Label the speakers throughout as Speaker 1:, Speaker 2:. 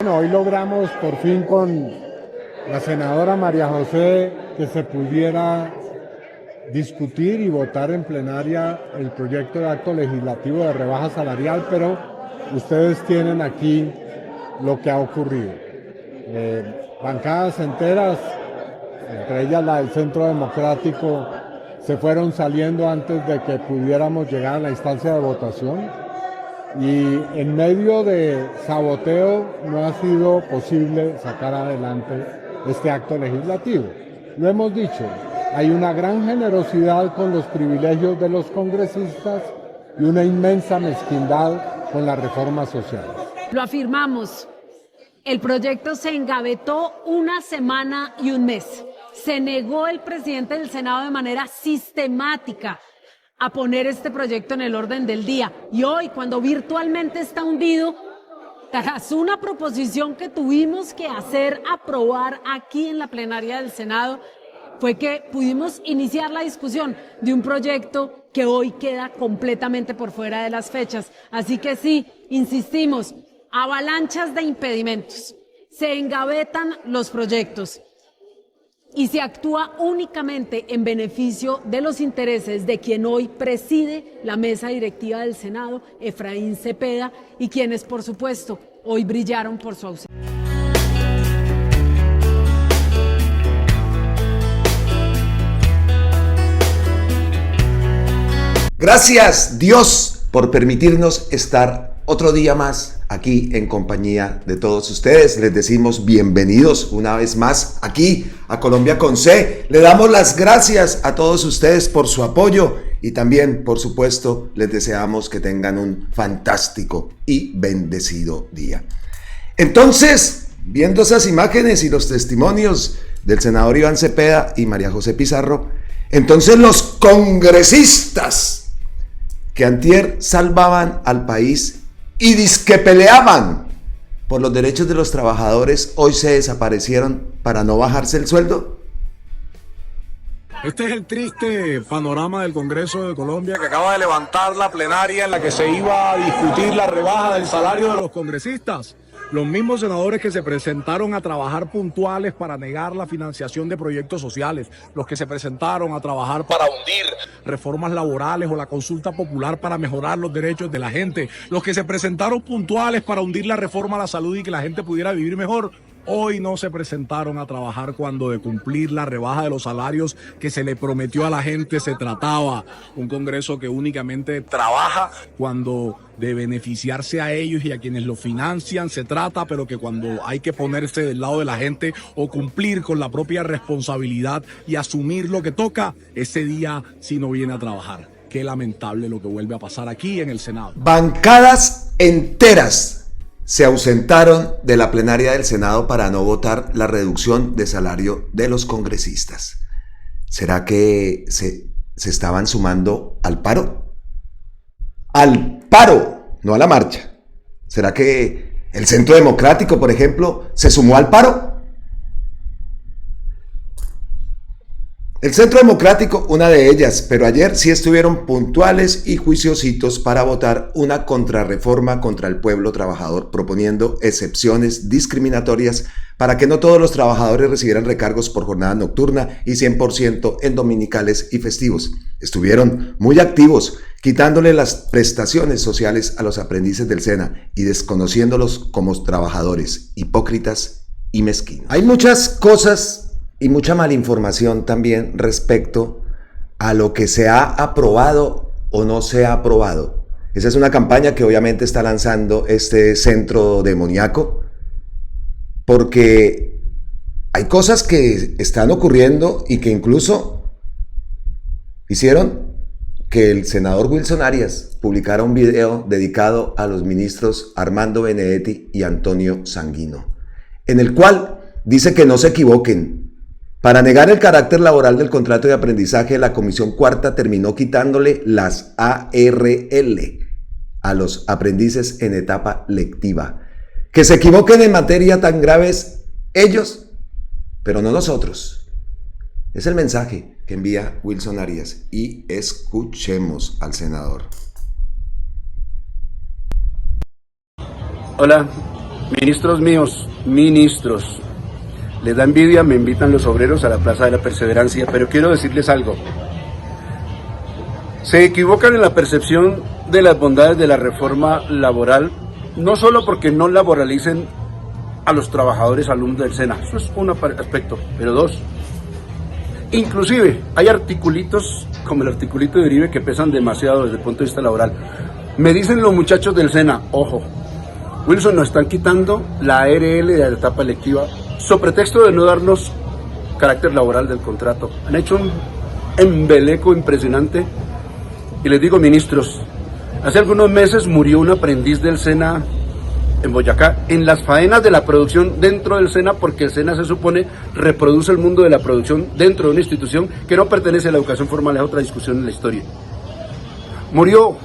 Speaker 1: Bueno, hoy logramos por fin con la senadora María José que se pudiera discutir y votar en plenaria el proyecto de acto legislativo de rebaja salarial, pero ustedes tienen aquí lo que ha ocurrido. Bancadas enteras, entre ellas la del Centro Democrático, se fueron saliendo antes de que pudiéramos llegar a la instancia de votación. Y en medio de saboteo no ha sido posible sacar adelante este acto legislativo. Lo hemos dicho, hay una gran generosidad con los privilegios de los congresistas y una inmensa mezquindad con las reformas sociales.
Speaker 2: Lo afirmamos, el proyecto se engavetó una semana y un mes. Se negó el presidente del Senado de manera sistemática a poner este proyecto en el orden del día. Y hoy, cuando virtualmente está hundido, tras una proposición que tuvimos que aprobar aquí en la plenaria del Senado, fue que pudimos iniciar la discusión de un proyecto que hoy queda completamente por fuera de las fechas. Así que sí, insistimos, avalanchas de impedimentos, se engavetan los proyectos y se actúa únicamente en beneficio de los intereses de quien hoy preside la mesa directiva del Senado, Efraín Cepeda, y quienes, por supuesto, hoy brillaron por su ausencia.
Speaker 3: Gracias, Dios, por permitirnos estar otro día más aquí en compañía de todos ustedes. Les decimos bienvenidos una vez más aquí a Colombia con C. Le damos las gracias a todos ustedes por su apoyo y también, por supuesto, les deseamos que tengan un fantástico y bendecido día. Entonces, viendo esas imágenes y los testimonios del senador Iván Cepeda y María José Pizarro, entonces los congresistas que antier salvaban al país y dizque peleaban por los derechos de los trabajadores, hoy se desaparecieron para no bajarse el sueldo.
Speaker 4: Este es el triste panorama del Congreso de Colombia, que acaba de levantar la plenaria en la que se iba a discutir la rebaja del salario de los congresistas. Los mismos senadores que se presentaron a trabajar puntuales para negar la financiación de proyectos sociales, los que se presentaron a trabajar para hundir reformas laborales o la consulta popular para mejorar los derechos de la gente, los que se presentaron puntuales para hundir la reforma a la salud y que la gente pudiera vivir mejor, hoy no se presentaron a trabajar cuando de cumplir la rebaja de los salarios que se le prometió a la gente se trataba. Un Congreso que únicamente trabaja cuando de beneficiarse a ellos y a quienes lo financian se trata, pero que cuando hay que ponerse del lado de la gente o cumplir con la propia responsabilidad y asumir lo que toca, ese día sí no viene a trabajar. Qué lamentable lo que vuelve a pasar aquí en el Senado.
Speaker 3: Bancadas enteras se ausentaron de la plenaria del Senado para no votar la reducción de salario de los congresistas. ¿Será que se estaban sumando al paro? Al paro, no a la marcha. ¿Será que el Centro Democrático, por ejemplo, se sumó al paro? El Centro Democrático, una de ellas, pero ayer sí estuvieron puntuales y juiciositos para votar una contrarreforma contra el pueblo trabajador, proponiendo excepciones discriminatorias para que no todos los trabajadores recibieran recargos por jornada nocturna y 100% en dominicales y festivos. Estuvieron muy activos, quitándole las prestaciones sociales a los aprendices del SENA y desconociéndolos como trabajadores hipócritas y mezquinos. Hay muchas cosas y mucha malinformación también respecto a lo que se ha aprobado o no se ha aprobado. Esa es una campaña que obviamente está lanzando este centro demoníaco, porque hay cosas que están ocurriendo y que incluso hicieron que el senador Wilson Arias publicara un video dedicado a los ministros Armando Benedetti y Antonio Sanguino, en el cual dice que no se equivoquen. Para negar el carácter laboral del contrato de aprendizaje, la Comisión Cuarta terminó quitándole las ARL a los aprendices en etapa lectiva. Que se equivoquen en materia tan graves ellos, pero no nosotros. Es el mensaje que envía Wilson Arias y escuchemos al senador.
Speaker 5: Hola, Ministros míos, ministros, les da envidia, me invitan los obreros a la Plaza de la Perseverancia, pero quiero decirles algo. Se equivocan en la percepción de las bondades de la reforma laboral, no solo porque no laboralicen a los trabajadores alumnos del SENA, eso es un aspecto, pero dos, inclusive hay articulitos como el articulito de Uribe que pesan demasiado desde el punto de vista laboral. Me dicen los muchachos del SENA, ojo, Wilson, nos están quitando la ARL de la etapa electiva, so pretexto de no darnos carácter laboral del contrato. Han hecho un embeleco impresionante. Y les digo, ministros, hace algunos meses murió un aprendiz del SENA en Boyacá, en las faenas de la producción dentro del SENA, porque el SENA se supone reproduce el mundo de la producción dentro de una institución que no pertenece a la educación formal, es otra discusión en la historia. Murió.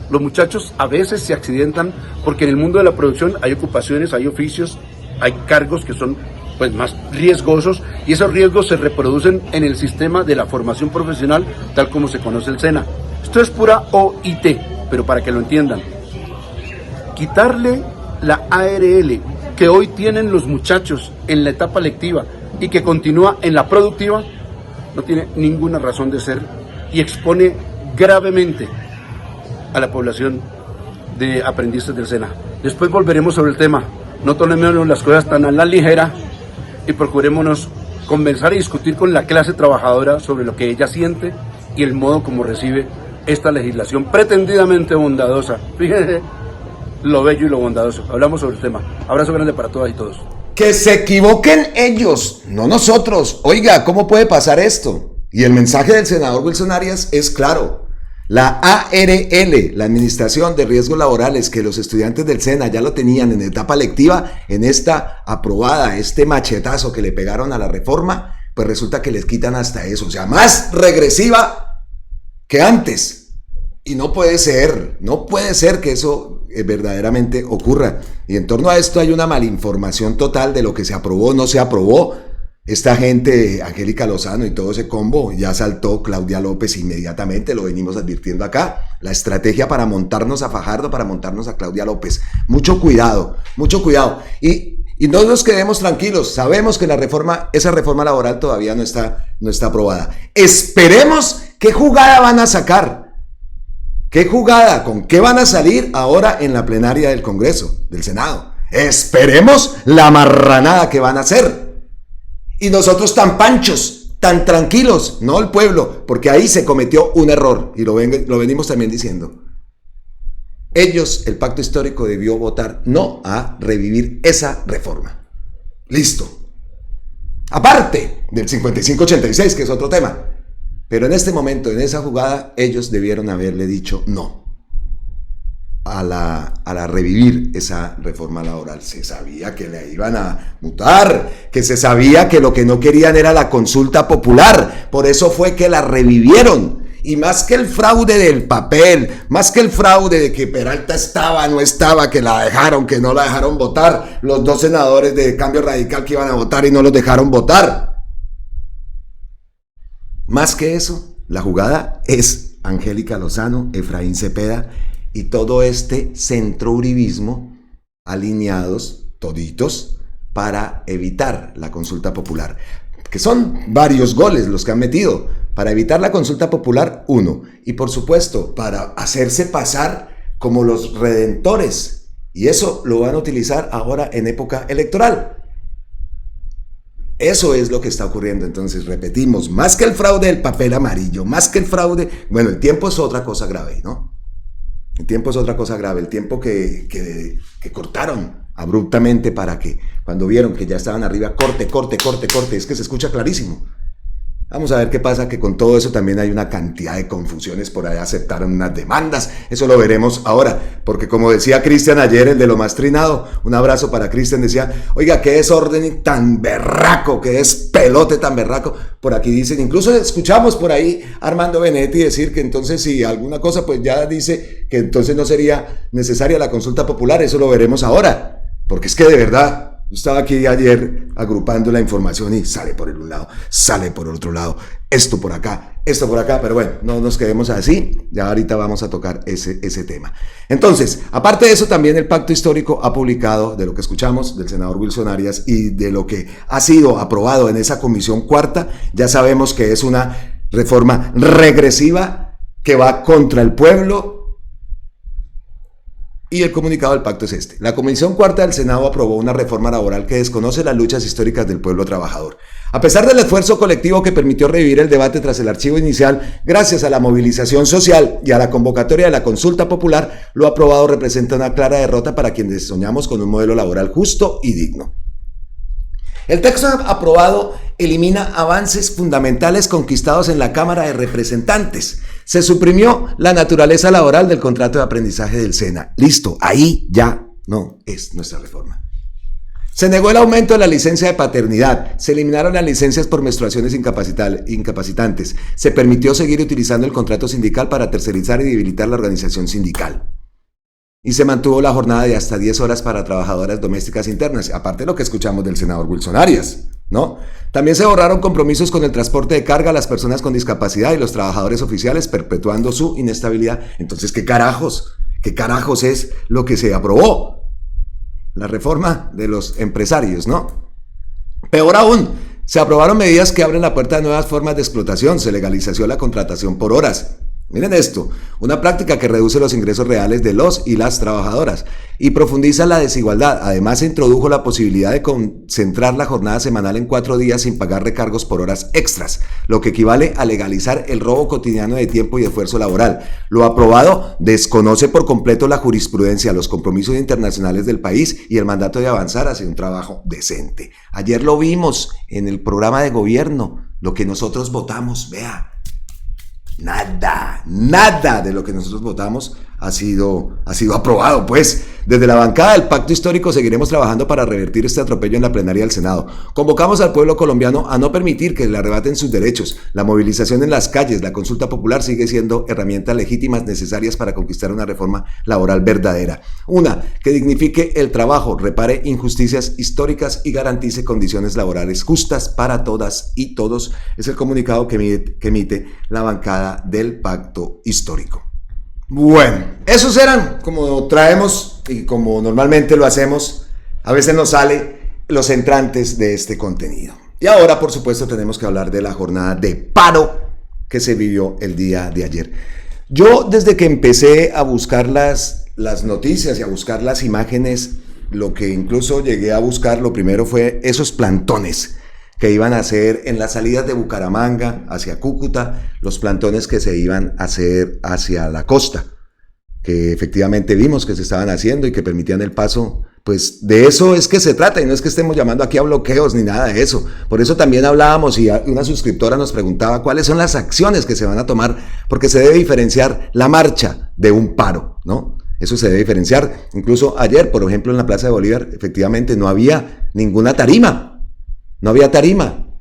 Speaker 5: Los muchachos a veces se accidentan porque en el mundo de la producción hay ocupaciones, hay oficios, hay cargos que son pues más riesgosos y esos riesgos se reproducen en el sistema de la formación profesional tal como se conoce el SENA. Esto es pura OIT, pero para que lo entiendan. Quitarle la ARL que hoy tienen los muchachos en la etapa lectiva y que continúa en la productiva no tiene ninguna razón de ser y expone gravemente a la población de aprendices del SENA. Después volveremos sobre el tema. No tomemos las cosas tan a la ligera y procurémonos conversar y discutir con la clase trabajadora sobre lo que ella siente y el modo como recibe esta legislación pretendidamente bondadosa. Fíjense lo bello y lo bondadoso. Hablamos sobre el tema. Abrazo grande para todas y todos.
Speaker 3: Que se equivoquen ellos, no nosotros. Oiga, ¿cómo puede pasar esto? Y el mensaje del senador Wilson Arias es claro. La ARL, la Administración de Riesgos Laborales, que los estudiantes del SENA ya lo tenían en etapa lectiva, en esta aprobada, este machetazo que le pegaron a la reforma, pues resulta que les quitan hasta eso, o sea, más regresiva que antes. Y no puede ser que eso verdaderamente ocurra. Y en torno a esto hay una malinformación total de lo que se aprobó o no se aprobó. Esta gente, Angélica Lozano y todo ese combo, ya saltó Claudia López inmediatamente, lo venimos advirtiendo acá, la estrategia para montarnos a Fajardo, para montarnos a Claudia López. Mucho cuidado, y no nos quedemos tranquilos, sabemos que esa reforma laboral todavía no está aprobada. Esperemos qué jugada van a sacar, con qué van a salir ahora en la plenaria del Congreso, del Senado. Esperemos la marranada que van a hacer. Y nosotros tan panchos, tan tranquilos, no el pueblo, porque ahí se cometió un error, y lo venimos también diciendo. Ellos, el pacto histórico, debió votar no a revivir esa reforma. Listo. Aparte del 55-86, que es otro tema. Pero en este momento, en esa jugada, ellos debieron haberle dicho no a la revivir esa reforma laboral. Se sabía que la iban a mutar, que se sabía que lo que no querían era la consulta popular, por eso fue que la revivieron. Y más que el fraude del papel, más que el fraude de que Peralta estaba, no estaba, que la dejaron, que no la dejaron votar, los dos senadores de Cambio Radical que iban a votar y no los dejaron votar. Más que eso, la jugada es Angélica Lozano, Efraín Cepeda y todo este centro-uribismo alineados toditos para evitar la consulta popular, que son varios goles los que han metido, para evitar la consulta popular, uno, y por supuesto para hacerse pasar como los redentores, y eso lo van a utilizar ahora en época electoral. Eso es lo que está ocurriendo. Entonces repetimos, más que el fraude del papel amarillo, más que el fraude, bueno, el tiempo es otra cosa grave, ¿no? El tiempo es otra cosa grave, el tiempo que cortaron abruptamente para que cuando vieron que ya estaban arriba, corte, es que se escucha clarísimo. Vamos a ver qué pasa, que con todo eso también hay una cantidad de confusiones por ahí, aceptaron unas demandas, eso lo veremos ahora, porque como decía Cristian ayer, el de lo más trinado, un abrazo para Cristian, decía, oiga, qué desorden tan berraco, qué despelote tan berraco, por aquí dicen, incluso escuchamos por ahí a Armando Benetti decir que entonces si alguna cosa, pues ya dice que entonces no sería necesaria la consulta popular, eso lo veremos ahora, porque es que de verdad, Yo estaba aquí ayer agrupando la información y sale por un lado, sale por el otro lado, esto por acá, pero bueno, no nos quedemos así, ya ahorita vamos a tocar ese tema. Entonces, aparte de eso, también el Pacto Histórico ha publicado, de lo que escuchamos del senador Wilson Arias y de lo que ha sido aprobado en esa comisión cuarta, ya sabemos que es una reforma regresiva que va contra el pueblo. Y el comunicado del pacto es este. La Comisión Cuarta del Senado aprobó una reforma laboral que desconoce las luchas históricas del pueblo trabajador. A pesar del esfuerzo colectivo que permitió revivir el debate tras el archivo inicial, gracias a la movilización social y a la convocatoria de la consulta popular, lo aprobado representa una clara derrota para quienes soñamos con un modelo laboral justo y digno. El texto aprobado elimina avances fundamentales conquistados en la Cámara de Representantes. Se suprimió la naturaleza laboral del contrato de aprendizaje del SENA. Listo, ahí ya no es nuestra reforma. Se negó el aumento de la licencia de paternidad. Se eliminaron las licencias por menstruaciones incapacitantes. Se permitió seguir utilizando el contrato sindical para tercerizar y debilitar la organización sindical. Y se mantuvo la jornada de hasta 10 horas para trabajadoras domésticas internas, aparte de lo que escuchamos del senador Wilson Arias, ¿no? También se borraron compromisos con el transporte de carga a las personas con discapacidad y los trabajadores oficiales, perpetuando su inestabilidad. Entonces, ¿qué carajos es lo que se aprobó? La reforma de los empresarios, ¿no? Peor aún, se aprobaron medidas que abren la puerta a nuevas formas de explotación. Se legalizó la contratación por horas. Miren esto, una práctica que reduce los ingresos reales de los y las trabajadoras y profundiza la desigualdad. Además, se introdujo la posibilidad de concentrar la jornada semanal en 4 días sin pagar recargos por horas extras, lo que equivale a legalizar el robo cotidiano de tiempo y esfuerzo laboral. Lo aprobado desconoce por completo la jurisprudencia, los compromisos internacionales del país y el mandato de avanzar hacia un trabajo decente. Ayer lo vimos en el programa de gobierno, lo que nosotros votamos, vea. Nada de lo que nosotros votamos ha sido aprobado. Pues desde la bancada del Pacto Histórico seguiremos trabajando para revertir este atropello en la plenaria del Senado. Convocamos al pueblo colombiano a no permitir que le arrebaten sus derechos. La movilización en las calles, la consulta popular sigue siendo herramientas legítimas necesarias para conquistar una reforma laboral verdadera. Una que dignifique el trabajo, repare injusticias históricas y garantice condiciones laborales justas para todas y todos. Es el comunicado que emite la bancada del Pacto Histórico. Bueno, esos eran, como traemos y como normalmente lo hacemos, a veces nos sale los entrantes de este contenido. Y ahora, por supuesto, tenemos que hablar de la jornada de paro que se vivió el día de ayer. Yo, desde que empecé a buscar las noticias y a buscar las imágenes, lo que incluso llegué a buscar, lo primero fue esos plantones que iban a hacer en las salidas de Bucaramanga hacia Cúcuta, los plantones que se iban a hacer hacia la costa, que efectivamente vimos que se estaban haciendo y que permitían el paso. Pues de eso es que se trata, y no es que estemos llamando aquí a bloqueos ni nada de eso. Por eso también hablábamos, y una suscriptora nos preguntaba cuáles son las acciones que se van a tomar, porque se debe diferenciar la marcha de un paro, ¿no? Eso se debe diferenciar. Incluso ayer, por ejemplo, en la Plaza de Bolívar, efectivamente no había ninguna tarima. No había tarima,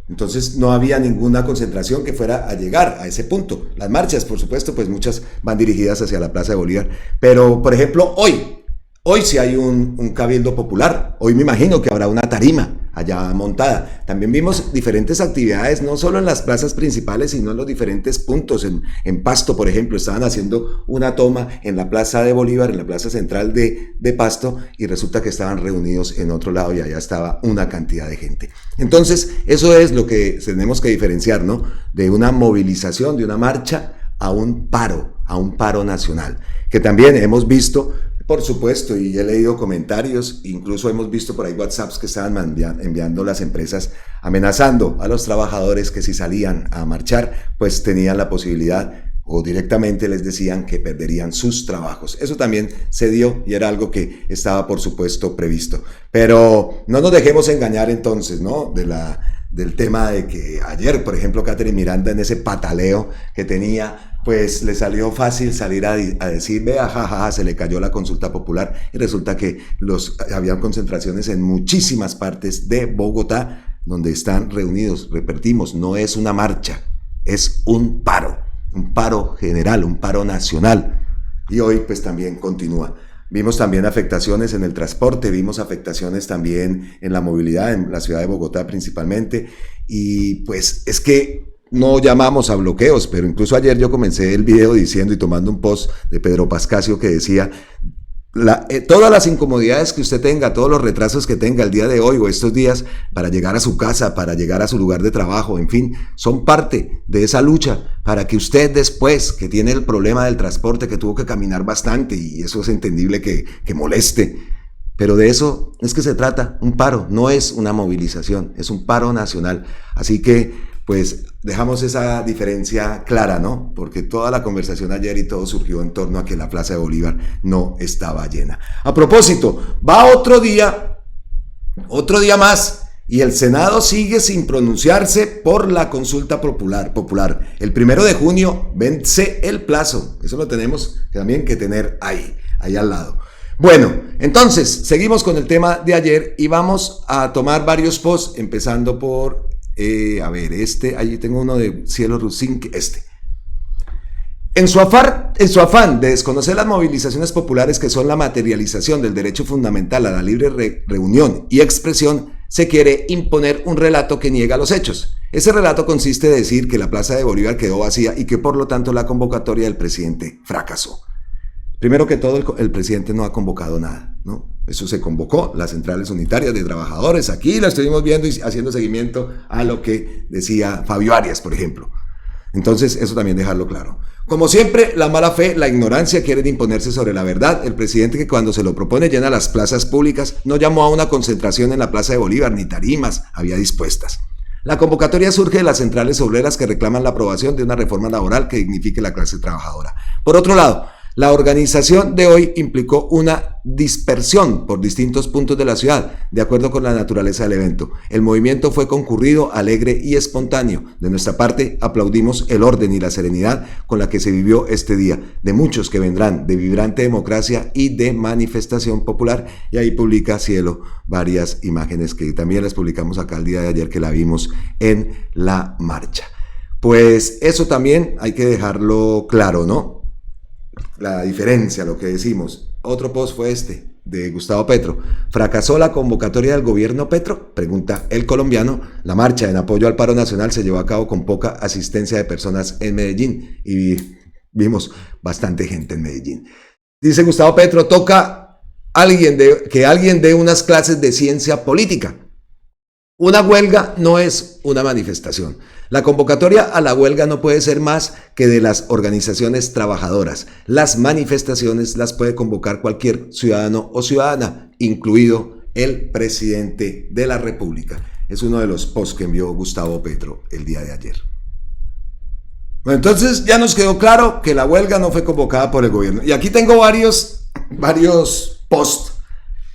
Speaker 3: entonces no había ninguna concentración que fuera a llegar a ese punto. Las marchas, por supuesto, pues muchas van dirigidas hacia la Plaza de Bolívar, pero por ejemplo hoy sí hay un cabildo popular, hoy me imagino que habrá una tarima allá montada. También vimos diferentes actividades, no solo en las plazas principales, sino en los diferentes puntos. En Pasto, por ejemplo, estaban haciendo una toma en la Plaza de Bolívar, en la plaza central de Pasto, y resulta que estaban reunidos en otro lado y allá estaba una cantidad de gente. Entonces, eso es lo que tenemos que diferenciar, ¿no? De una movilización, de una marcha a un paro nacional, que también hemos visto. Por supuesto, y he leído comentarios, incluso hemos visto por ahí WhatsApps que estaban enviando las empresas amenazando a los trabajadores que si salían a marchar, pues tenían la posibilidad o directamente les decían que perderían sus trabajos. Eso también se dio y era algo que estaba, por supuesto, previsto. Pero no nos dejemos engañar entonces, ¿no? Del tema de que ayer, por ejemplo, Catherine Miranda en ese pataleo que tenía, pues le salió fácil salir a decir, vea, jajaja, se le cayó la consulta popular, y resulta que habían concentraciones en muchísimas partes de Bogotá donde están reunidos. Repetimos, no es una marcha, es un paro general, un paro nacional, y hoy pues también continúa. Vimos también afectaciones en el transporte, vimos afectaciones también en la movilidad, en la ciudad de Bogotá principalmente, y pues es que no llamamos a bloqueos, pero incluso ayer yo comencé el video diciendo y tomando un post de Pedro Pascasio que decía: todas las incomodidades que usted tenga, todos los retrasos que tenga el día de hoy o estos días para llegar a su casa, para llegar a su lugar de trabajo, en fin, son parte de esa lucha para que usted después, que tiene el problema del transporte, que tuvo que caminar bastante, y eso es entendible que moleste, pero de eso es que se trata, un paro, no es una movilización, es un paro nacional. Así que pues dejamos esa diferencia clara, ¿no? Porque toda la conversación ayer y todo surgió en torno a que la Plaza de Bolívar no estaba llena. A propósito, va otro día más, y el Senado sigue sin pronunciarse por la consulta popular. El 1 de junio vence el plazo. Eso lo tenemos también que tener ahí al lado. Bueno, entonces, seguimos con el tema de ayer y vamos a tomar varios posts, empezando por... allí tengo uno de Cielo Rusink, En su afán de desconocer las movilizaciones populares, que son la materialización del derecho fundamental a la libre reunión y expresión, se quiere imponer un relato que niega los hechos. Ese relato consiste en decir que la Plaza de Bolívar quedó vacía y que por lo tanto la convocatoria del presidente fracasó. Primero que todo, el presidente no ha convocado nada, ¿no? Eso se convocó, las centrales unitarias de trabajadores, aquí la estuvimos viendo y haciendo seguimiento a lo que decía Fabio Arias, por ejemplo. Entonces, eso también dejarlo claro. Como siempre, la mala fe, la ignorancia quieren imponerse sobre la verdad. El presidente, que cuando se lo propone llena las plazas públicas, no llamó a una concentración en la Plaza de Bolívar, ni tarimas había dispuestas. La convocatoria surge de las centrales obreras que reclaman la aprobación de una reforma laboral que dignifique la clase trabajadora. Por otro lado, la organización de hoy implicó una dispersión por distintos puntos de la ciudad, de acuerdo con la naturaleza del evento. El movimiento fue concurrido, alegre y espontáneo. De nuestra parte, aplaudimos el orden y la serenidad con la que se vivió este día, de muchos que vendrán, de vibrante democracia y de manifestación popular. Y ahí publica Cielo varias imágenes que también las publicamos acá el día de ayer, que la vimos en la marcha. Pues eso también hay que dejarlo claro, ¿no? La diferencia, lo que decimos. Otro post fue de Gustavo Petro. ¿Fracasó la convocatoria del gobierno Petro?, pregunta el colombiano. La marcha en apoyo al paro nacional se llevó a cabo con poca asistencia de personas en Medellín, y vimos bastante gente en Medellín. Dice Gustavo Petro: toca que alguien dé unas clases de ciencia política. Una huelga no es una manifestación. La convocatoria a la huelga no puede ser más que de las organizaciones trabajadoras. Las manifestaciones las puede convocar cualquier ciudadano o ciudadana, incluido el presidente de la República. Es uno de los posts que envió Gustavo Petro el día de ayer. Bueno, entonces ya nos quedó claro que la huelga no fue convocada por el gobierno. Y aquí tengo varios posts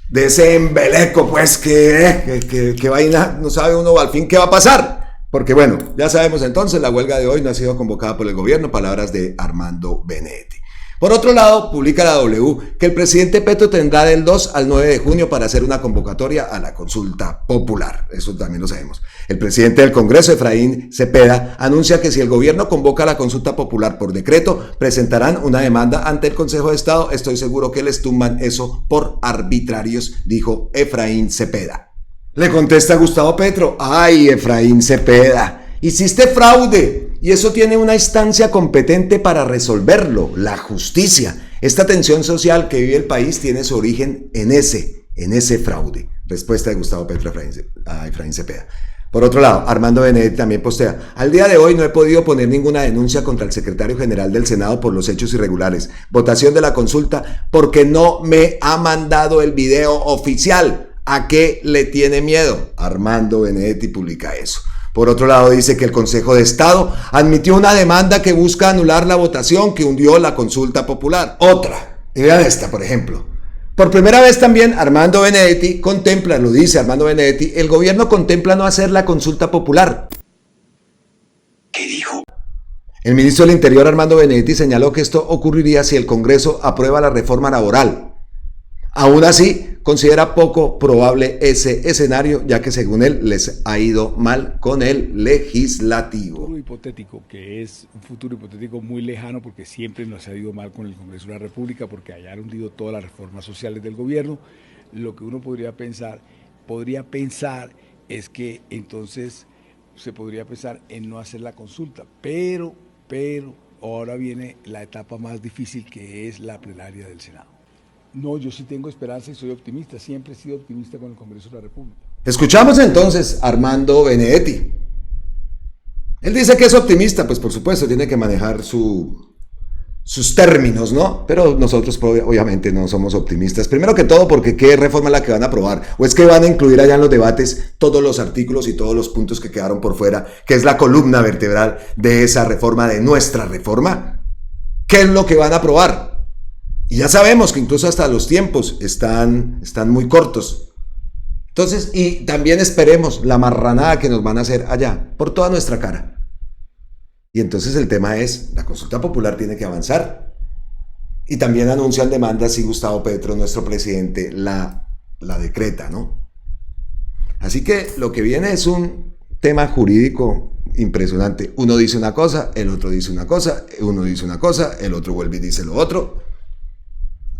Speaker 3: de ese embeleco, pues, que vaina, no sabe uno al fin qué va a pasar. Porque bueno, ya sabemos entonces, la huelga de hoy no ha sido convocada por el gobierno, palabras de Armando Benedetti. Por otro lado, publica la W que el presidente Petro tendrá del 2 al 9 de junio para hacer una convocatoria a la consulta popular. Eso también lo sabemos. El presidente del Congreso, Efraín Cepeda, anuncia que si el gobierno convoca la consulta popular por decreto, presentarán una demanda ante el Consejo de Estado. Estoy seguro que les tumban eso por arbitrarios, dijo Efraín Cepeda. Le contesta Gustavo Petro: ay, Efraín Cepeda, hiciste fraude. Y eso tiene una instancia competente para resolverlo, la justicia. Esta tensión social que vive el país tiene su origen en ese fraude. Respuesta de Gustavo Petro a Efraín Cepeda. Por otro lado, Armando Benedetti también postea: al día de hoy no he podido poner ninguna denuncia contra el secretario general del Senado por los hechos irregulares. Votación de la consulta porque no me ha mandado el video oficial. ¿A qué le tiene miedo? Armando Benedetti publica eso. Por otro lado, dice que el Consejo de Estado admitió una demanda que busca anular la votación que hundió la consulta popular. Otra, y vean esta, por ejemplo. Por primera vez también Armando Benedetti contempla, lo dice Armando Benedetti, el gobierno contempla no hacer la consulta popular. ¿Qué dijo? El ministro del Interior, Armando Benedetti, señaló que esto ocurriría si el Congreso aprueba la reforma laboral. Aún así, considera poco probable ese escenario, ya que según él les ha ido mal con el legislativo.
Speaker 6: Un futuro hipotético, que es un futuro hipotético muy lejano, porque siempre nos ha ido mal con el Congreso de la República, porque allá han hundido todas las reformas sociales del gobierno. Lo que uno podría pensar es que entonces se podría pensar en no hacer la consulta, pero ahora viene la etapa más difícil, que es la plenaria del Senado. No, yo sí tengo esperanza y soy optimista, siempre he sido optimista con el Congreso de la República.
Speaker 3: Escuchamos entonces a Armando Benedetti. Él dice que es optimista, pues por supuesto tiene que manejar sus términos, ¿no? Pero nosotros obviamente no somos optimistas. Primero que todo porque ¿qué reforma es la que van a aprobar? ¿O es que van a incluir allá en los debates todos los artículos y todos los puntos que quedaron por fuera, que es la columna vertebral de esa reforma, de nuestra reforma? ¿Qué es lo que van a aprobar? Y ya sabemos que incluso hasta los tiempos están muy cortos. Entonces, y también esperemos la marranada que nos van a hacer allá, por toda nuestra cara. Y entonces el tema es, la consulta popular tiene que avanzar. Y también anuncian demandas si Gustavo Petro, nuestro presidente, la decreta, ¿no? Así que lo que viene es un tema jurídico impresionante. Uno dice una cosa, el otro dice una cosa, uno dice una cosa, el otro vuelve y dice lo otro.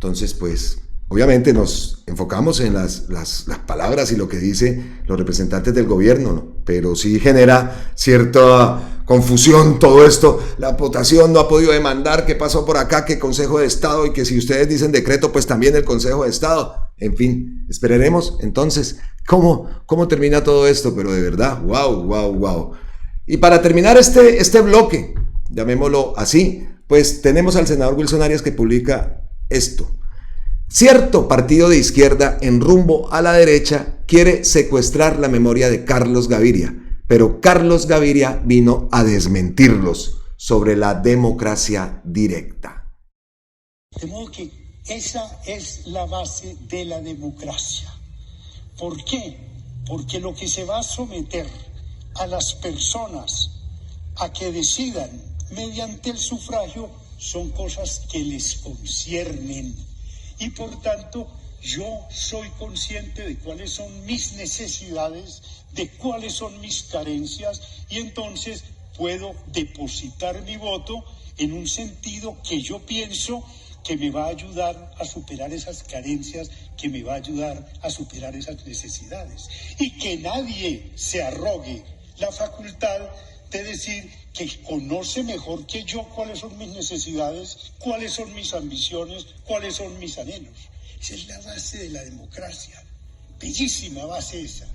Speaker 3: Entonces, pues, obviamente nos enfocamos en las palabras y lo que dicen los representantes del gobierno, ¿no? Pero sí genera cierta confusión todo esto. La votación no ha podido demandar, qué pasó por acá, que Consejo de Estado, y que si ustedes dicen decreto, pues también el Consejo de Estado. En fin, esperaremos entonces cómo termina todo esto, pero de verdad, wow. Y para terminar este bloque, llamémoslo así, pues tenemos al senador Wilson Arias que publica esto. Cierto partido de izquierda en rumbo a la derecha quiere secuestrar la memoria de Carlos Gaviria, pero Carlos Gaviria vino a desmentirlos sobre la democracia directa.
Speaker 7: De modo que esa es la base de la democracia. ¿Por qué? Porque lo que se va a someter a las personas a que decidan mediante el sufragio son cosas que les conciernen. Y por tanto, yo soy consciente de cuáles son mis necesidades, de cuáles son mis carencias, y entonces puedo depositar mi voto en un sentido que yo pienso que me va a ayudar a superar esas carencias, que me va a ayudar a superar esas necesidades. Y que nadie se arrogue la facultad de decir que conoce mejor que yo cuáles son mis necesidades, cuáles son mis ambiciones, cuáles son mis anhelos. Esa es la base de la democracia. Bellísima base esa.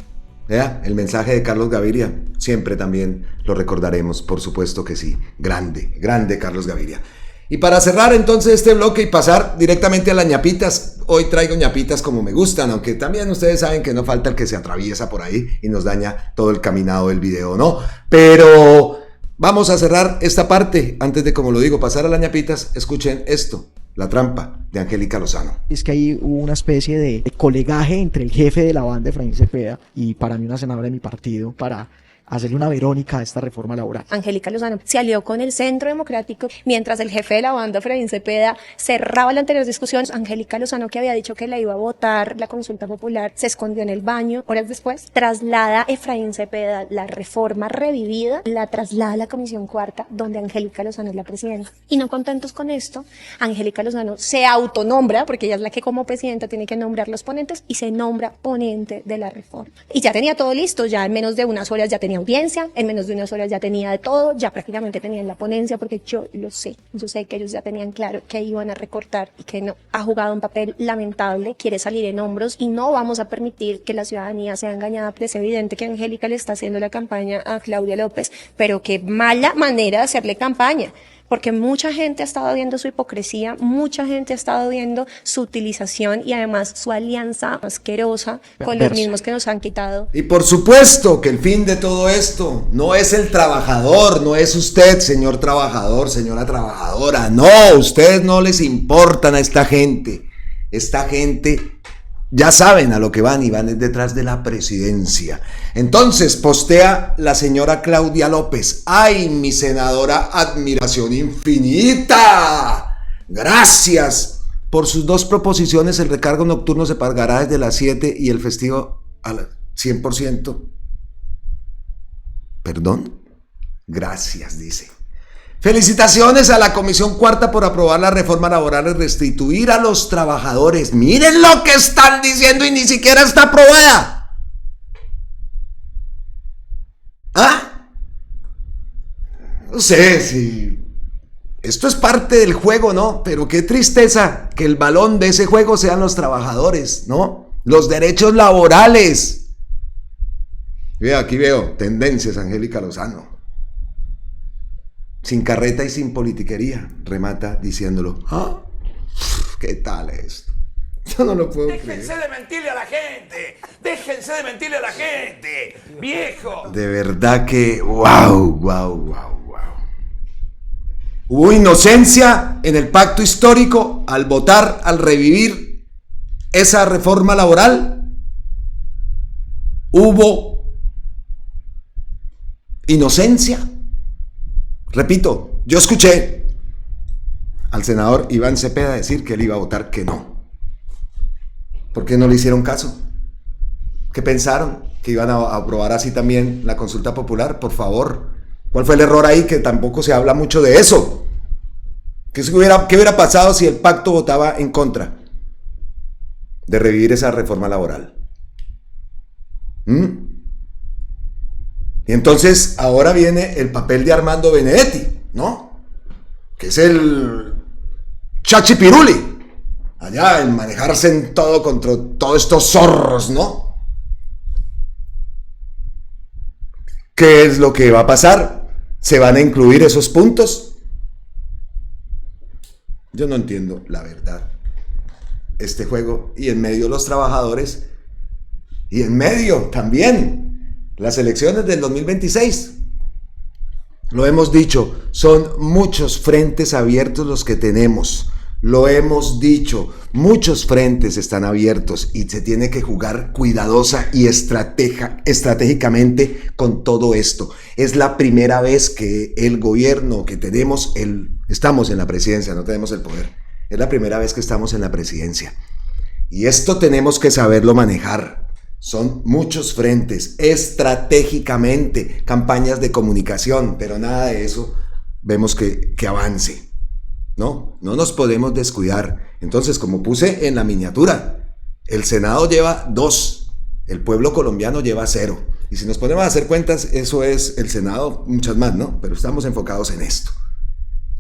Speaker 3: Vea, el mensaje de Carlos Gaviria, siempre también lo recordaremos, por supuesto que sí. Grande Carlos Gaviria. Y para cerrar entonces este bloque y pasar directamente a las ñapitas, hoy traigo ñapitas como me gustan, aunque también ustedes saben que no falta el que se atraviesa por ahí y nos daña todo el caminado del video, ¿no? Pero vamos a cerrar esta parte, antes de, como lo digo, pasar a las ñapitas, escuchen esto, La trampa, de Angélica Lozano.
Speaker 8: Es que ahí hubo una especie de colegaje entre el jefe de la banda, Efraín Cepeda, y para mí una senadora de mi partido, para hacerle una Verónica a esta reforma laboral.
Speaker 9: Angélica Lozano se alió con el Centro Democrático, mientras el jefe de la banda, Efraín Cepeda, cerraba la anterior discusión. Angélica Lozano, que había dicho que la iba a votar la consulta popular, se escondió en el baño. Horas después, traslada Efraín Cepeda la reforma revivida, la traslada a la Comisión Cuarta, donde Angélica Lozano es la presidenta. Y no contentos con esto, Angélica Lozano se autonombra, porque ella es la que como presidenta tiene que nombrar los ponentes, y se nombra ponente de la reforma. Y ya tenía todo listo, ya en menos de unas horas ya tenía audiencia, en menos de unas horas ya tenía de todo, ya prácticamente tenían la ponencia, porque yo sé que ellos ya tenían claro que iban a recortar y que no. Ha jugado un papel lamentable, quiere salir en hombros y no vamos a permitir que la ciudadanía sea engañada. Es evidente que Angélica le está haciendo la campaña a Claudia López, pero qué mala manera de hacerle campaña. Porque mucha gente ha estado viendo su hipocresía, mucha gente ha estado viendo su utilización y además su alianza asquerosa con los mismos que nos han quitado.
Speaker 3: Y por supuesto que el fin de todo esto no es el trabajador, no es usted, señor trabajador, señora trabajadora, no, ustedes no les importan a esta gente. Esta gente ya saben a lo que van y van detrás de la presidencia. Entonces postea la señora Claudia López: ¡ay, mi senadora, admiración infinita! Gracias Por sus 2 proposiciones, el recargo nocturno se pagará desde las 7 y el festivo al 100%. ¿Perdón? Gracias, dice. Felicitaciones a la Comisión Cuarta por aprobar la reforma laboral y restituir a los trabajadores. Miren lo que están diciendo y ni siquiera está aprobada. ¿Ah? No sé si esto es parte del juego, ¿no? Pero qué tristeza que el balón de ese juego sean los trabajadores, ¿no? Los derechos laborales. Vea, aquí veo tendencias, Angélica Lozano. Sin carreta y sin politiquería, remata diciéndolo. ¿Ah? ¿Qué tal esto? Yo no lo puedo creer.
Speaker 10: Déjense de mentirle a la gente. Déjense de mentirle a la gente. Viejo.
Speaker 3: De verdad que wow. Hubo inocencia en el pacto histórico al votar, al revivir esa reforma laboral. Hubo inocencia. Repito, yo escuché al senador Iván Cepeda decir que él iba a votar que no. ¿Por qué no le hicieron caso? ¿Qué pensaron? ¿Que iban a aprobar así también la consulta popular? Por favor, ¿cuál fue el error ahí? Que tampoco se habla mucho de eso. ¿Qué hubiera pasado si el pacto votaba en contra de revivir esa reforma laboral? Y entonces ahora viene el papel de Armando Benedetti, ¿no? Que es el chachipiruli, allá en manejarse en todo contra todos estos zorros, ¿no? ¿Qué es lo que va a pasar? ¿Se van a incluir esos puntos? Yo no entiendo, la verdad, este juego. Y en medio los trabajadores, y en medio también las elecciones del 2026. Lo hemos dicho, son muchos frentes abiertos los que tenemos. Lo hemos dicho, muchos frentes están abiertos y se tiene que jugar cuidadosa y estratégicamente con todo esto. Es la primera vez que el gobierno que tenemos, estamos en la presidencia, no tenemos el poder. Es la primera vez que estamos en la presidencia. Y esto tenemos que saberlo manejar. Son muchos frentes, estratégicamente, campañas de comunicación, pero nada de eso vemos que avance. No nos podemos descuidar. Entonces, como puse en la miniatura, el Senado lleva 2, el pueblo colombiano lleva 0. Y si nos ponemos a hacer cuentas, eso es el Senado, muchas más, ¿no? Pero estamos enfocados en esto.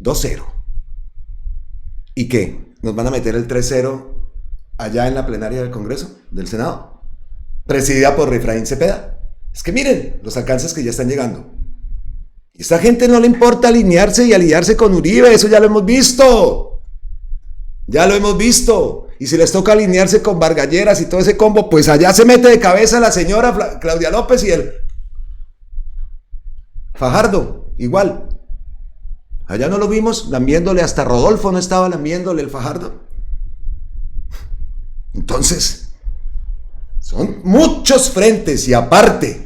Speaker 3: 2-0. ¿Y qué? ¿Nos van a meter el 3-0 allá en la plenaria del Congreso, del Senado? Presidida por Efraín Cepeda. Es que miren los alcances que ya están llegando. Y a esta gente no le importa alinearse y aliarse con Uribe, eso ya lo hemos visto. Ya lo hemos visto. Y si les toca alinearse con Vargas Lleras y todo ese combo, pues allá se mete de cabeza la señora Claudia López y el Fajardo, igual. Allá no lo vimos lambiéndole, hasta Rodolfo no estaba lambiéndole el Fajardo. Entonces, son muchos frentes y aparte,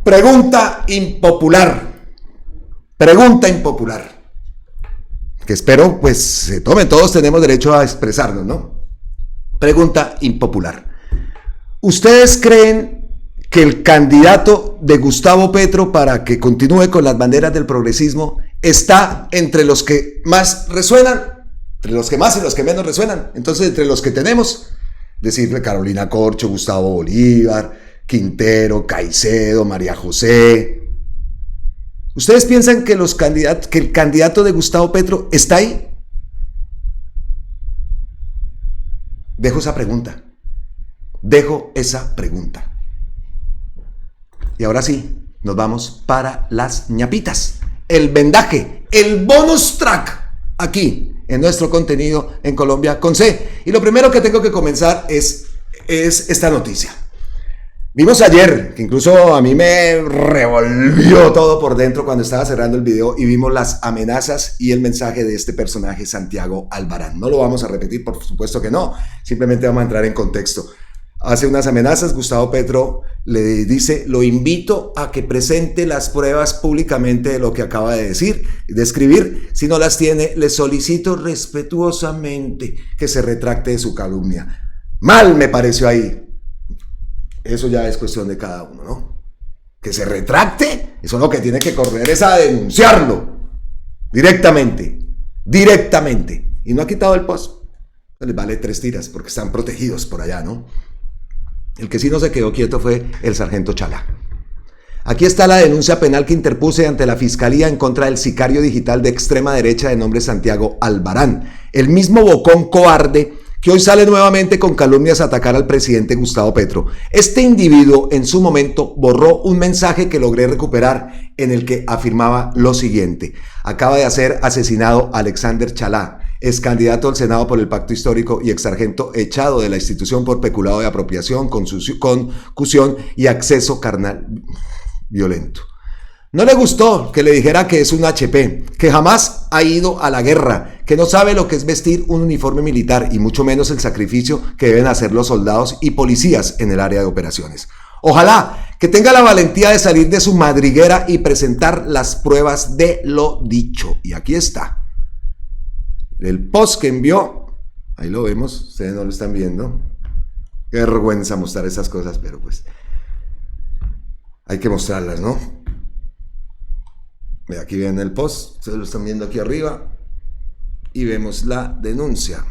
Speaker 3: pregunta impopular, que espero pues se tome, todos tenemos derecho a expresarnos, ¿no? Pregunta impopular. ¿Ustedes creen que el candidato de Gustavo Petro para que continúe con las banderas del progresismo está entre los que más resuenan? Entre los que más y los que menos resuenan. Entonces, entre los que tenemos, decirle Carolina Corcho, Gustavo Bolívar, Quintero, Caicedo, María José. ¿Ustedes piensan que el candidato de Gustavo Petro está ahí? Dejo esa pregunta. Y ahora sí, nos vamos para las ñapitas. El vendaje, el bonus track, aquí en nuestro contenido en Colombia con C. Y lo primero que tengo que comenzar es esta noticia. Vimos ayer, que incluso a mí me revolvió todo por dentro cuando estaba cerrando el video, y vimos las amenazas y el mensaje de este personaje, Santiago Albarán. No lo vamos a repetir, por supuesto que no, simplemente vamos a entrar en contexto. Hace unas amenazas, Gustavo Petro le dice, lo invito a que presente las pruebas públicamente de lo que acaba de decir, de escribir. Si no las tiene, le solicito respetuosamente que se retracte de su calumnia. Mal me pareció ahí. Eso ya es cuestión de cada uno, ¿no? Que se retracte, eso es lo que tiene que correr, es a denunciarlo directamente. Y no ha quitado el post. Les vale 3 tiras porque están protegidos por allá, ¿no? El que sí no se quedó quieto fue el sargento Chalá. Aquí está la denuncia penal que interpuse ante la Fiscalía en contra del sicario digital de extrema derecha de nombre Santiago Albarán, el mismo bocón cobarde que hoy sale nuevamente con calumnias a atacar al presidente Gustavo Petro. Este individuo en su momento borró un mensaje que logré recuperar en el que afirmaba lo siguiente: acaba de ser asesinado Alexander Chalá, ex candidato al Senado por el Pacto Histórico y ex sargento echado de la institución por peculado de apropiación, concusión y acceso carnal violento. No le gustó que le dijera que es un HP, que jamás ha ido a la guerra, que no sabe lo que es vestir un uniforme militar y mucho menos el sacrificio que deben hacer los soldados y policías en el área de operaciones. Ojalá que tenga la valentía de salir de su madriguera y presentar las pruebas de lo dicho. Y aquí está. El post que envió, ahí lo vemos, ustedes no lo están viendo. Qué vergüenza mostrar esas cosas, pero pues hay que mostrarlas, ¿no? Aquí ven el post, ustedes lo están viendo aquí arriba y vemos la denuncia.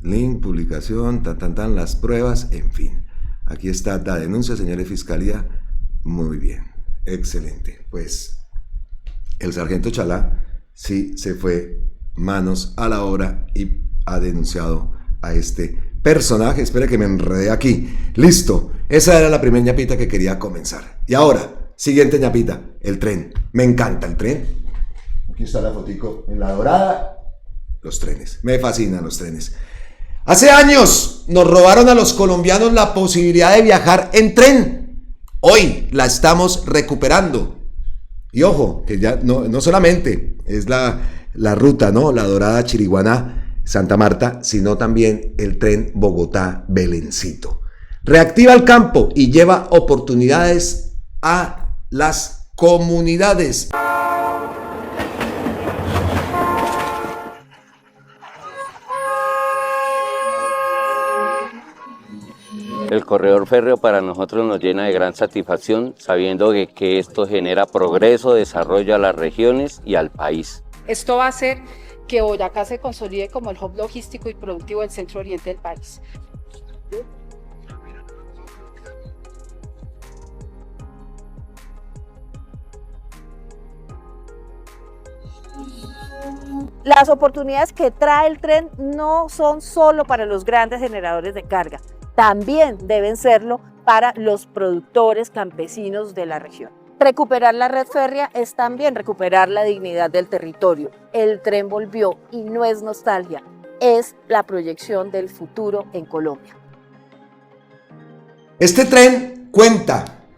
Speaker 3: Link, publicación, las pruebas, en fin. Aquí está la denuncia, señores Fiscalía. Muy bien, excelente. Pues el sargento Chalá sí se fue manos a la obra y ha denunciado a este personaje. Espera que me enredé aquí. Listo, esa era la primera ñapita que quería comenzar. Y ahora, siguiente ñapita, el tren. Me encanta el tren. Aquí está la fotico en la dorada. Los trenes, me fascinan los trenes. Hace años nos robaron a los colombianos la posibilidad de viajar en tren. Hoy la estamos recuperando. Y ojo, que ya no solamente es la ruta, ¿no? La Dorada, Chiriguaná, Santa Marta, sino también el tren Bogotá-Belencito. Reactiva el campo y lleva oportunidades a las comunidades.
Speaker 11: El corredor férreo para nosotros nos llena de gran satisfacción, sabiendo que esto genera progreso, desarrollo a las regiones y al país.
Speaker 12: Esto va a hacer que Boyacá se consolide como el hub logístico y productivo del centro oriente del país.
Speaker 13: Las oportunidades que trae el tren no son solo para los grandes generadores de carga, también deben serlo para los productores campesinos de la región. Recuperar la red férrea es también recuperar la dignidad del territorio. El tren volvió y no es nostalgia, es la proyección del futuro en Colombia.
Speaker 3: Este tren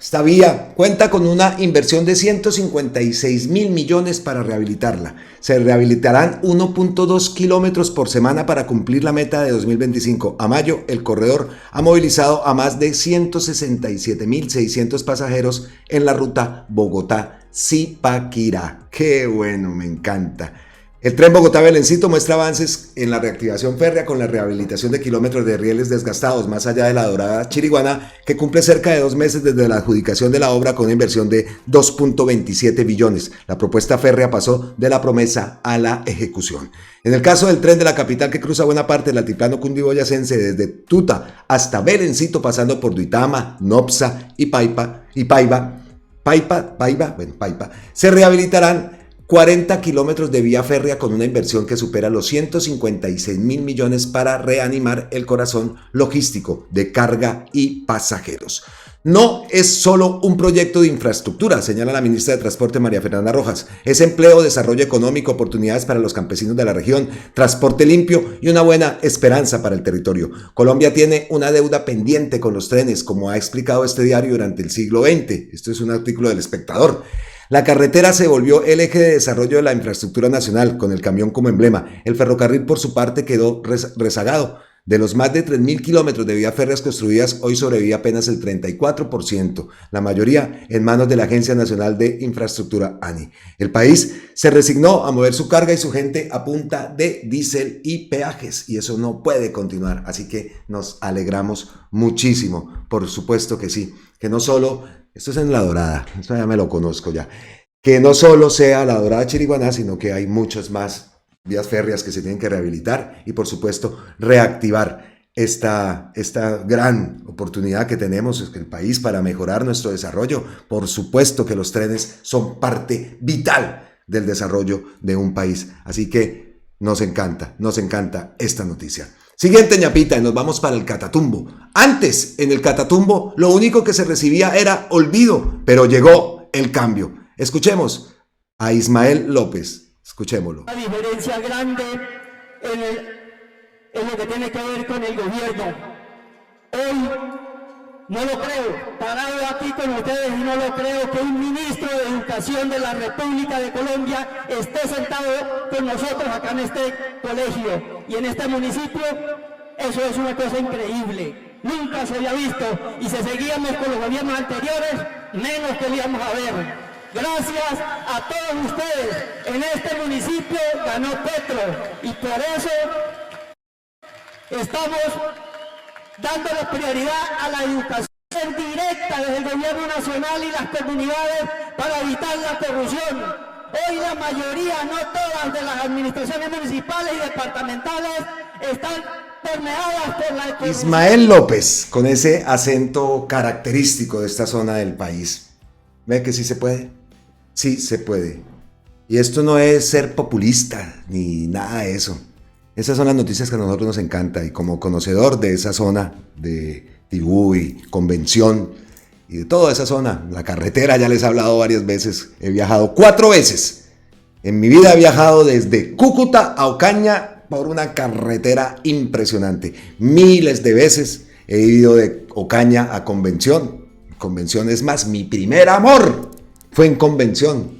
Speaker 3: esta vía cuenta con una inversión de 156.000 millones para rehabilitarla. Se rehabilitarán 1.2 kilómetros por semana para cumplir la meta de 2025. A mayo, el corredor ha movilizado a más de 167.600 pasajeros en la ruta Bogotá-Zipaquirá. ¡Qué bueno! Me encanta. El tren Bogotá-Belencito muestra avances en la reactivación férrea con la rehabilitación de kilómetros de rieles desgastados más allá de la Dorada Chiriguaná, que cumple cerca de 2 meses desde la adjudicación de la obra con una inversión de 2.27 billones. La propuesta férrea pasó de la promesa a la ejecución. En el caso del tren de la capital que cruza buena parte del altiplano cundiboyacense desde Tuta hasta Belencito pasando por Duitama, Nopsa y Paipa, se rehabilitarán 40 kilómetros de vía férrea con una inversión que supera los 156.000 millones para reanimar el corazón logístico de carga y pasajeros. No es solo un proyecto de infraestructura, señala la ministra de Transporte María Fernanda Rojas. Es empleo, desarrollo económico, oportunidades para los campesinos de la región, transporte limpio y una buena esperanza para el territorio. Colombia tiene una deuda pendiente con los trenes, como ha explicado este diario durante el siglo XX. Esto es un artículo del Espectador. La carretera se volvió el eje de desarrollo de la infraestructura nacional, con el camión como emblema. El ferrocarril, por su parte, quedó rezagado. De los más de 3.000 kilómetros de vías férreas construidas, hoy sobrevive apenas el 34%, la mayoría en manos de la Agencia Nacional de Infraestructura, ANI. El país se resignó a mover su carga y su gente a punta de diésel y peajes, y eso no puede continuar, así que nos alegramos muchísimo, por supuesto que sí, que no solo, esto es en La Dorada, esto ya me lo conozco ya, que no solo sea La Dorada Chiriguaná, sino que hay muchas más vías férreas que se tienen que rehabilitar y por supuesto reactivar esta gran oportunidad que tenemos en el país para mejorar nuestro desarrollo. Por supuesto que los trenes son parte vital del desarrollo de un país, así que nos encanta esta noticia. Siguiente, ñapita, y nos vamos para el Catatumbo. Antes, en el Catatumbo, lo único que se recibía era olvido, pero llegó el cambio. Escuchemos a Ismael López. Escuchémoslo.
Speaker 14: Una diferencia grande en lo que tiene que ver con el gobierno. Hoy no lo creo, parado aquí con ustedes, no lo creo que un ministro de Educación de la República de Colombia esté sentado con nosotros acá en este colegio y en este municipio. Eso es una cosa increíble. Nunca se había visto, y si seguíamos con los gobiernos anteriores, menos que lo íbamos a ver. Gracias a todos ustedes, en este municipio ganó Petro, y por eso estamos dándole prioridad a la educación directa desde el gobierno nacional y las comunidades para evitar la corrupción. Hoy la mayoría, no todas, de las administraciones municipales y departamentales están permeadas por la corrupción.
Speaker 3: Ismael López, con ese acento característico de esta zona del país. ¿Ve que sí se puede? Sí se puede. Y esto no es ser populista ni nada de eso. Esas son las noticias que a nosotros nos encanta, y como conocedor de esa zona de Tibú y Convención y de toda esa zona, la carretera, ya les he hablado varias veces, he viajado 4 veces. En mi vida he viajado desde Cúcuta a Ocaña por una carretera impresionante. Miles de veces he ido de Ocaña a Convención. Convención es más, mi primer amor fue en Convención.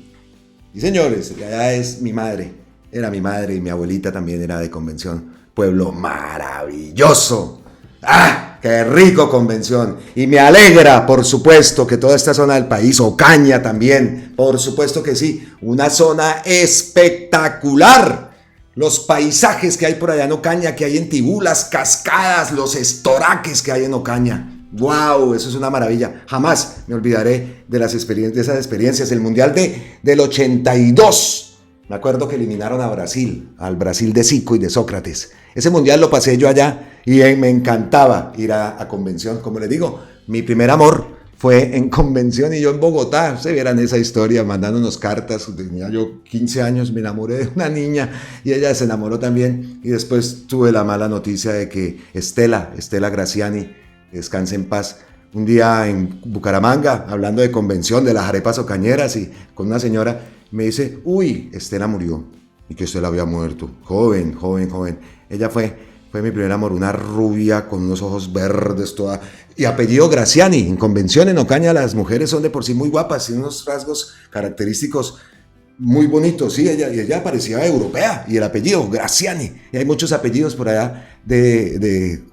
Speaker 3: Y señores, allá es mi madre, era mi madre, y mi abuelita también era de Convención. Pueblo maravilloso. ¡Ah! ¡Qué rico Convención! Y me alegra, por supuesto, que toda esta zona del país, Ocaña también, por supuesto que sí, una zona espectacular. Los paisajes que hay por allá en Ocaña, que hay en Tibú, las cascadas, los estoraques que hay en Ocaña. ¡Wow! Eso es una maravilla. Jamás me olvidaré de esas experiencias. El Mundial del 82. Me acuerdo que eliminaron a Brasil, al Brasil de Zico y de Sócrates. Ese Mundial lo pasé yo allá y me encantaba ir a Convención. Como les digo, mi primer amor fue en Convención y yo en Bogotá. Ustedes vieran esa historia, mandándonos cartas. Tenía yo 15 años, me enamoré de una niña y ella se enamoró también. Y después tuve la mala noticia de que Estela Graciani, descanse en paz, un día en Bucaramanga, hablando de Convención, de las arepas ocañeras, y con una señora me dice, uy, Estela murió, y que Estela había muerto, joven. Ella fue mi primer amor, una rubia con unos ojos verdes, toda, y apellido Graciani. En Convención, en Ocaña, las mujeres son de por sí muy guapas, tienen unos rasgos característicos muy bonitos, sí, ella parecía europea, y el apellido Graciani, y hay muchos apellidos por allá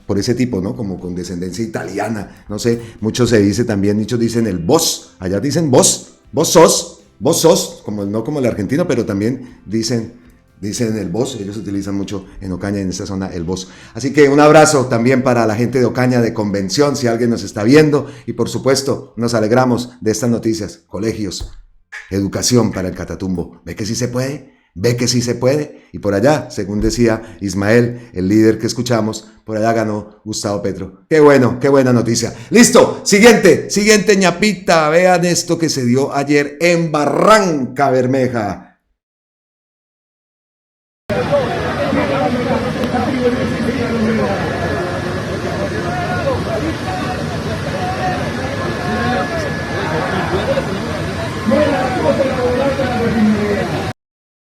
Speaker 3: por ese tipo, ¿no? Como con descendencia italiana, no sé, muchos dicen el vos, allá dicen vos sos, no como el argentino, pero también dicen el vos, ellos utilizan mucho en Ocaña, en esta zona, el vos. Así que un abrazo también para la gente de Ocaña, de Convención, si alguien nos está viendo, y por supuesto nos alegramos de estas noticias, colegios, educación para el Catatumbo. ¿Ve que sí se puede? ¿Ve que sí se puede? Y por allá, según decía Ismael, el líder que escuchamos, por allá ganó Gustavo Petro. ¡Qué bueno! ¡Qué buena noticia! ¡Listo! Siguiente, ñapita. Vean esto que se dio ayer en Barranca Bermeja.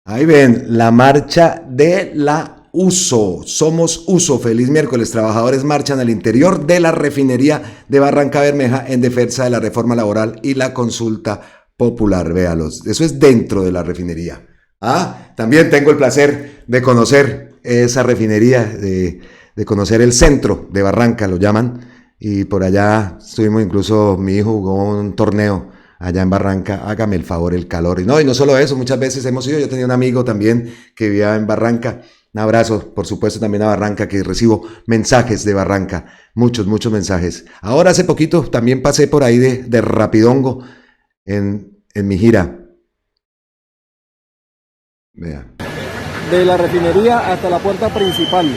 Speaker 3: Ahí ven, la marcha de la USO. Somos USO. Feliz miércoles. Trabajadores marchan al interior de la refinería de Barranca Bermeja en defensa de la reforma laboral y la consulta popular. Véalos. Eso es dentro de la refinería. También tengo el placer de conocer esa refinería de conocer el centro de Barranca, lo llaman, y por allá estuvimos, incluso mi hijo jugó un torneo allá en Barranca. Hágame el favor, el calor. Y no solo eso, muchas veces hemos ido. Yo tenía un amigo también que vivía en Barranca. Un abrazo, por supuesto, también a Barranca, que recibo mensajes de Barranca. Muchos mensajes. Ahora hace poquito también pasé por ahí de Rapidongo en mi gira. Vea.
Speaker 15: De la refinería hasta la puerta principal.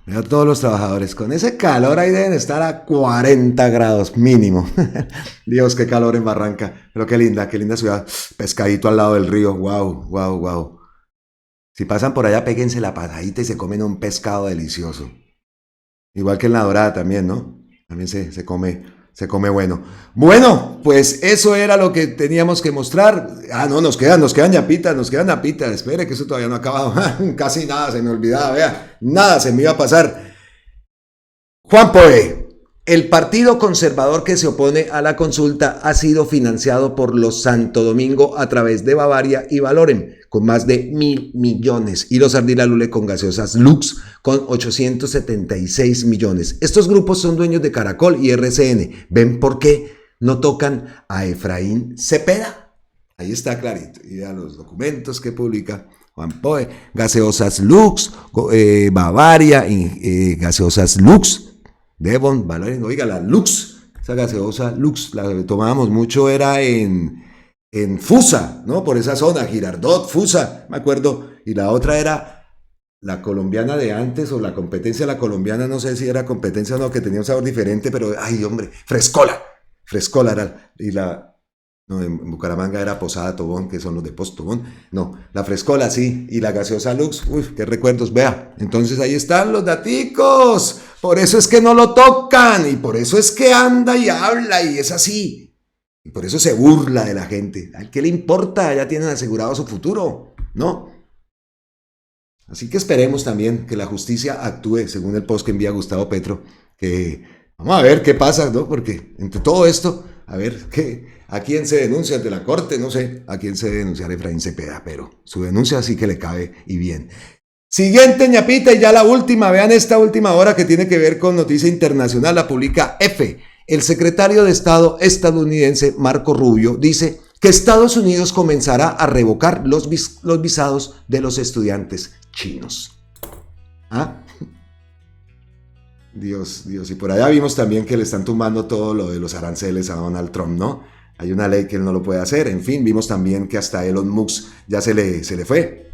Speaker 3: Mira, todos los trabajadores con ese calor ahí deben estar a 40 grados mínimo. Dios, qué calor en Barranca. Pero qué linda ciudad. Pescadito al lado del río. Wow. Si pasan por allá, péguense la pasadita y se comen un pescado delicioso. Igual que en La Dorada también, ¿no? También se come bueno. Bueno, pues eso era lo que teníamos que mostrar. No, nos quedan ñapitas. Espere que eso todavía no ha acabado. Casi nada se me olvidaba, vea. Nada se me iba a pasar. Juan Poe. El partido conservador que se opone a la consulta ha sido financiado por los Santo Domingo a través de Bavaria y Valorem, con más de 1.000 millones, y los Ardila Lule con gaseosas Lux, con 876 millones. Estos grupos son dueños de Caracol y RCN. ¿Ven por qué no tocan a Efraín Cepeda? Ahí está clarito. Y a los documentos que publica Juan Poe. Gaseosas Lux, Bavaria, gaseosas Lux. Devon, Valorem, oiga, la Lux, esa gaseosa Lux, la que tomábamos mucho era en Fusa, ¿no? Por esa zona, Girardot, Fusa, me acuerdo, y la otra era la colombiana de antes, o la competencia de la colombiana, no sé si era competencia o no, que tenía un sabor diferente, pero, ay, hombre, Frescola era, y no, en Bucaramanga era Posada Tobón, que son los de Postobón. No, la Frescola sí, y la gaseosa Lux. Uy, qué recuerdos, vea. Entonces ahí están los daticos. Por eso es que no lo tocan, y por eso es que anda y habla, y es así. Y por eso se burla de la gente. ¿A qué le importa? Ya tienen asegurado su futuro, ¿no? Así que esperemos también que la justicia actúe, según el post que envía Gustavo Petro, que vamos a ver qué pasa, ¿no? Porque entre todo esto, a ver a quién se denuncia ante la corte, no sé a quién se debe denunciar Efraín Cepeda, pero su denuncia sí que le cabe y bien. Siguiente ñapita y ya la última, vean esta última hora que tiene que ver con noticia internacional, la publica EFE. El secretario de Estado estadounidense Marco Rubio dice que Estados Unidos comenzará a revocar los visados de los estudiantes chinos. ¿Ah? Dios, y por allá vimos también que le están tumbando todo lo de los aranceles a Donald Trump, ¿no? Hay una ley que él no lo puede hacer. En fin, vimos también que hasta Elon Musk ya se le fue.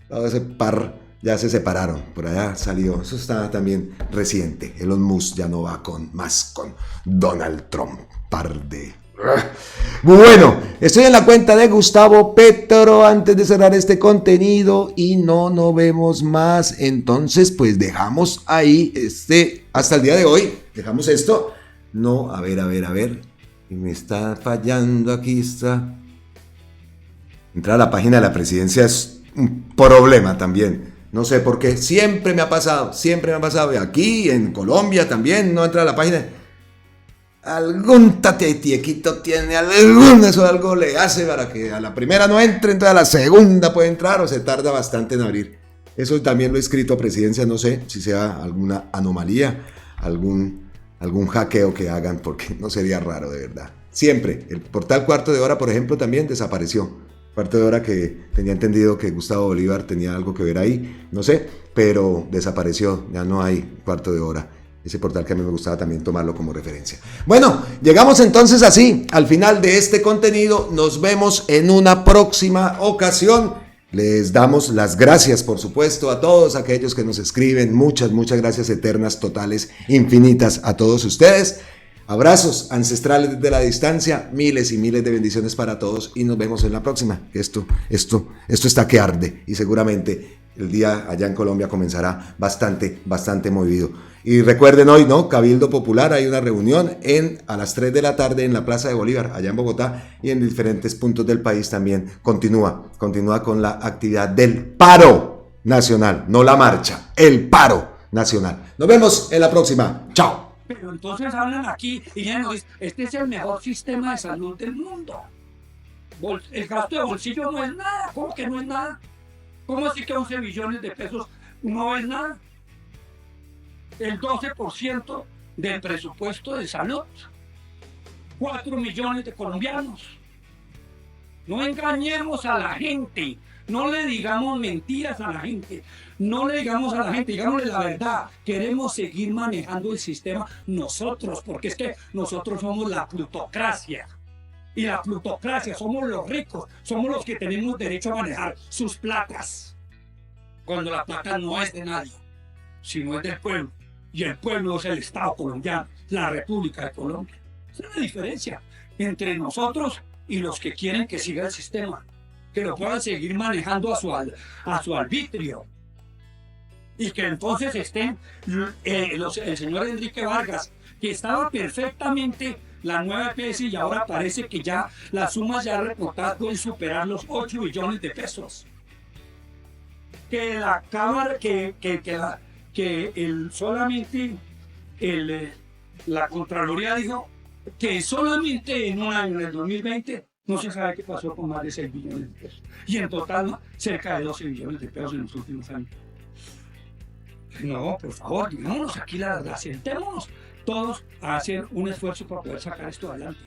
Speaker 3: Todo ese par ya se separaron. Por allá salió. Eso está también reciente. Elon Musk ya no va con Donald Trump. Par de... Bueno, estoy en la cuenta de Gustavo Petro antes de cerrar este contenido y no vemos más. Entonces, pues dejamos ahí hasta el día de hoy. Dejamos esto. No, a ver. Y me está fallando, aquí está. Entrar a la página de la presidencia es un problema también. No sé por qué. Siempre me ha pasado. Y aquí en Colombia también no entra a la página. Algún tatiequito tiene algo le hace para que a la primera no entre, entonces a la segunda puede entrar o se tarda bastante en abrir. Eso también lo he escrito a presidencia, no sé si sea alguna anomalía, algún hackeo que hagan, porque no sería raro de verdad. Siempre, el portal Cuarto de Hora, por ejemplo, también desapareció. Cuarto de Hora, que tenía entendido que Gustavo Bolívar tenía algo que ver ahí, no sé, pero desapareció, ya no hay Cuarto de Hora. Ese portal que a mí me gustaba también tomarlo como referencia. Bueno, llegamos entonces así al final de este contenido. Nos vemos en una próxima ocasión. Les damos las gracias, por supuesto, a todos aquellos que nos escriben. Muchas gracias eternas, totales, infinitas a todos ustedes. Abrazos ancestrales desde la distancia. Miles y miles de bendiciones para todos. Y nos vemos en la próxima. Esto está que arde. Y seguramente el día allá en Colombia comenzará bastante movido. Y recuerden hoy, ¿no? Cabildo Popular, hay una reunión a las 3 de la tarde en la Plaza de Bolívar, allá en Bogotá, y en diferentes puntos del país también continúa con la actividad del paro nacional, no la marcha, el paro nacional. Nos vemos en la próxima. Chao.
Speaker 16: Pero entonces hablan aquí y ya nos dicen, este es el mejor sistema de salud del mundo. El gasto de bolsillo no es nada. ¿Cómo que no es nada? ¿Cómo así que 11 billones de pesos no es nada? El 12% del presupuesto de salud. 4 millones de colombianos. No engañemos a la gente. No le digamos mentiras a la gente. No le digamos a la gente, digámosle la verdad. Queremos seguir manejando el sistema nosotros, porque es que nosotros somos la plutocracia. Y la plutocracia, somos los ricos, somos los que tenemos derecho a manejar sus placas. Cuando la placa no es de nadie, sino es del pueblo. Y el pueblo es el Estado colombiano, la República de Colombia. Esa es la diferencia entre nosotros y los que quieren que siga el sistema, que lo puedan seguir manejando a su arbitrio. Y que entonces estén el señor Enrique Vargas, que estaba perfectamente la nueva EPS y ahora parece que ya las sumas ya reportadas pueden superar los 8 billones de pesos. Que la Cámara, la Contraloría dijo que solamente en un año, en el 2020, no se sabe qué pasó con más de 6 billones de pesos. Y en total, cerca de 12 billones de pesos en los últimos años. No, por favor, digámonos aquí la verdad, sentémonos todos a hacer un esfuerzo para poder sacar esto adelante.